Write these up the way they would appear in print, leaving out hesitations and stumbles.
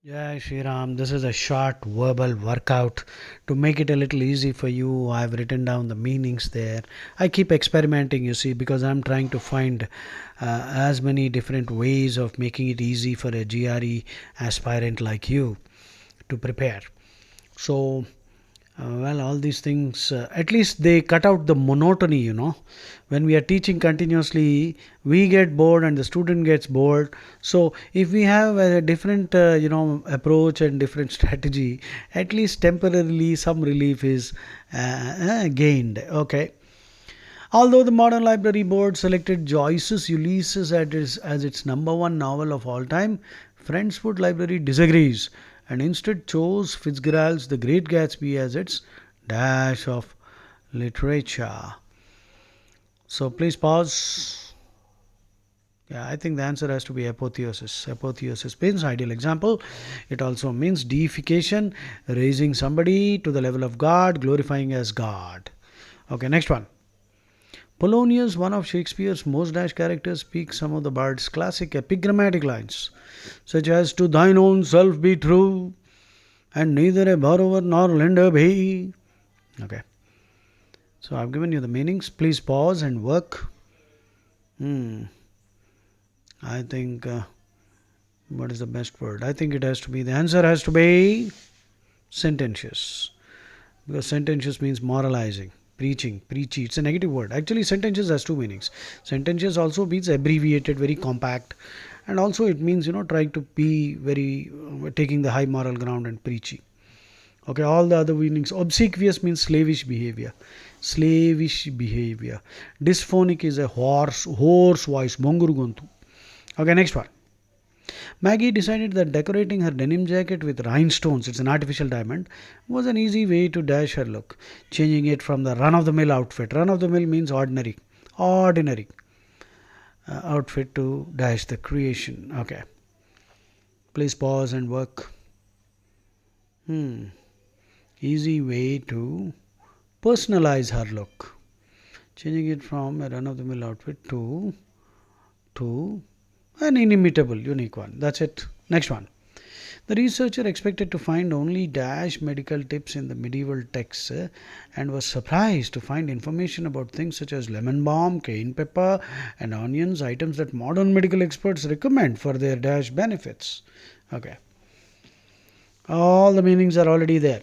Yeah, Shriram, this is a short verbal workout to make it a little easy for you. I've written down the meanings there. I keep experimenting, you see, because I'm trying to find as many different ways of making it easy for a GRE aspirant like you to prepare. So, all these things, at least they cut out the monotony, When we are teaching continuously, we get bored and the student gets bored. So, if we have a different, approach and different strategy, at least temporarily some relief is gained. Okay. Although the modern library board selected Joyce's Ulysses as its number one novel of all time, Friendswood Library disagrees and instead chose Fitzgerald's The Great Gatsby as its dash of literature. So please pause. Yeah, I think the answer has to be apotheosis. Apotheosis means ideal example. It also means deification, raising somebody to the level of God, glorifying as God. Okay, next one. Polonius, one of Shakespeare's most dashed characters, speaks some of the bard's classic epigrammatic lines, such as "To thine own self be true, and neither a borrower nor lender be." Okay, so I've given you the meanings. Please pause and work. I think what is the best word? I think it has to be the answer has to be sententious, because sententious means moralizing, preaching, preachy. It's a negative word. Actually, sententious has two meanings. Sententious also means abbreviated, very compact, and also it means trying to be very taking the high moral ground and preachy. Okay, all the other meanings. Obsequious means slavish behavior. Slavish behavior. Dysphonic is a hoarse voice. Mongurugontu. Okay, next one. Maggie decided that decorating her denim jacket with rhinestones, it's an artificial diamond, was an easy way to dash her look, changing it from the run of the mill outfit. Run of the mill means ordinary outfit to dash the creation. Okay. Please pause and work. Easy way to personalize her look, changing it from a run of the mill outfit to an inimitable, unique one. That's it. Next one. The researcher expected to find only dash medical tips in the medieval texts and was surprised to find information about things such as lemon balm, cayenne pepper, and onions, items that modern medical experts recommend for their dash benefits. Okay. All the meanings are already there.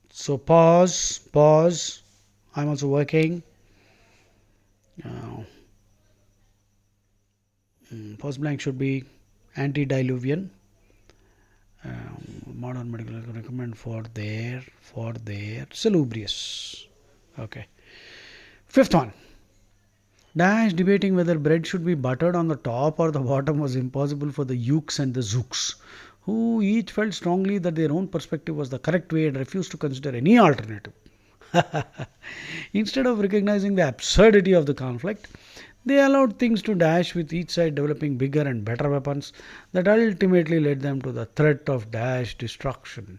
So pause. I'm also working. Uh, Pause blank should be antediluvian. Modern medical recommend for their salubrious. Okay. Fifth one. Dash debating whether bread should be buttered on the top or the bottom was impossible for the Ukes and the Zooks, who each felt strongly that their own perspective was the correct way and refused to consider any alternative. Instead of recognizing the absurdity of the conflict, they allowed things to dash, with each side developing bigger and better weapons that ultimately led them to the threat of dash destruction.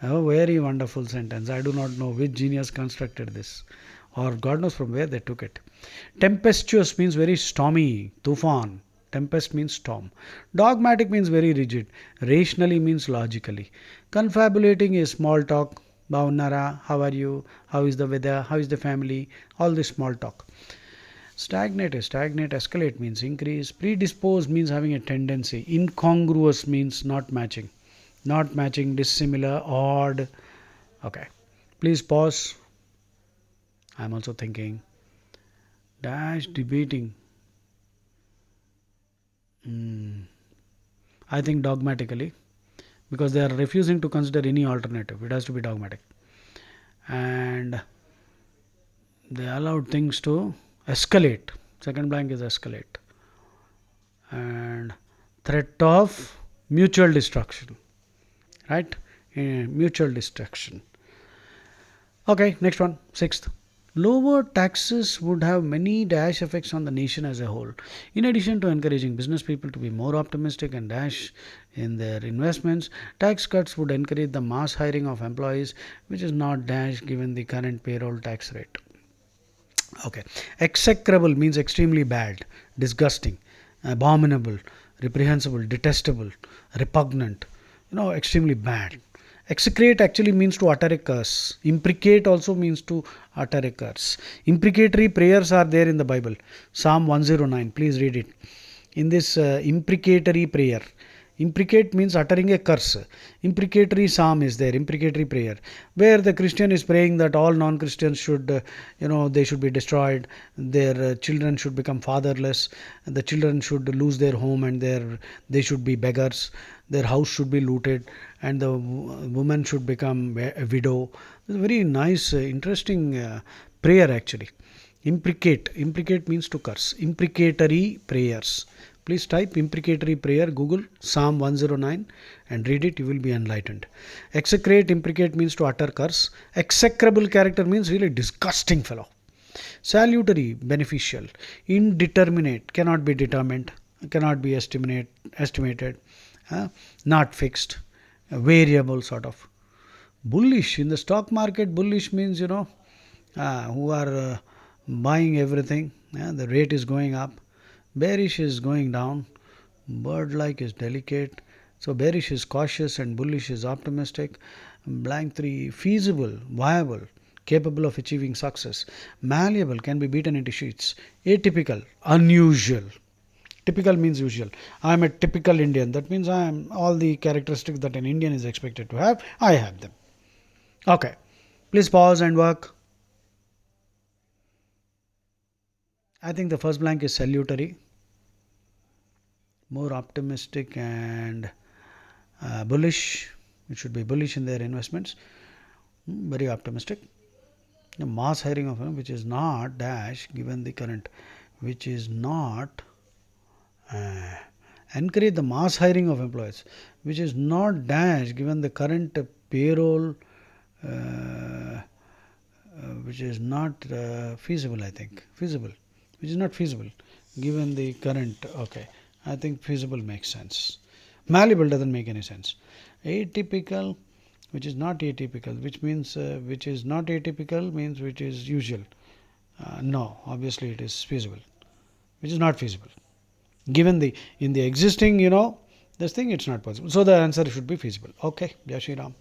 A very wonderful sentence. I do not know which genius constructed this, or God knows from where they took it. Tempestuous means very stormy, tufan. Tempest means storm. Dogmatic means very rigid. Rationally means logically. Confabulating is small talk. Baunara, how are you? How is the weather? How is the family? All this small talk. Stagnate is stagnate. Escalate means increase. Predisposed means having a tendency. Incongruous means not matching. Not matching, dissimilar, odd. Okay. Please pause. I'm also thinking. Dash debating. I think dogmatically, because they are refusing to consider any alternative. It has to be dogmatic. And they allowed things to escalate. Second blank is escalate. And threat of mutual destruction. Right? Mutual destruction. Okay, next one. Sixth. Lower taxes would have many dash effects on the nation as a whole. In addition to encouraging business people to be more optimistic and dash in their investments, tax cuts would encourage the mass hiring of employees, which is not dash given the current payroll tax rate. Okay. Execrable means extremely bad, disgusting, abominable, reprehensible, detestable, repugnant, extremely bad. Execrate actually means to utter a curse. Imprecate also means to utter a curse. Imprecatory prayers are there in the Bible. Psalm 109, please read it. In this imprecatory prayer, imprecate means uttering a curse. Imprecatory psalm is there, imprecatory prayer, where the Christian is praying that all non-Christians should, they should be destroyed, their children should become fatherless, the children should lose their home, and they should be beggars, their house should be looted, and the woman should become a widow. It's a very nice, interesting prayer actually. Imprecate means to curse. Imprecatory prayers. Please type imprecatory prayer, Google Psalm 109 and read it, you will be enlightened. Execrate, imprecate means to utter curse. Execrable character means really disgusting fellow. Salutary, beneficial. Indeterminate, cannot be determined, cannot be estimated, not fixed, variable sort of. Bullish, in the stock market, bullish means, who are buying everything, the rate is going up. Bearish is going down. Bird like is delicate. So bearish is cautious and bullish is optimistic. Blank 3, feasible, viable, capable of achieving success. Malleable, can be beaten into sheets. Atypical, unusual. Typical means usual. I am a typical Indian. That means I am all the characteristics that an Indian is expected to have. I have them. Okay. Please pause and work. I think the first blank is salutary, more optimistic and bullish. It should be bullish in their investments. Very optimistic. The mass hiring of which is not dash given the current, which is not encourage the mass hiring of employees, which is not dash given the current payroll, which is not feasible. I think feasible, which is not feasible given the current. Okay, I think feasible makes sense. Malleable doesn't make any sense. Atypical, which is not atypical, which means which is not atypical means which is usual. No, obviously it is feasible, which is not feasible. Given the in the existing, this thing, it's not possible. So the answer should be feasible. Okay, Jai Shri Ram.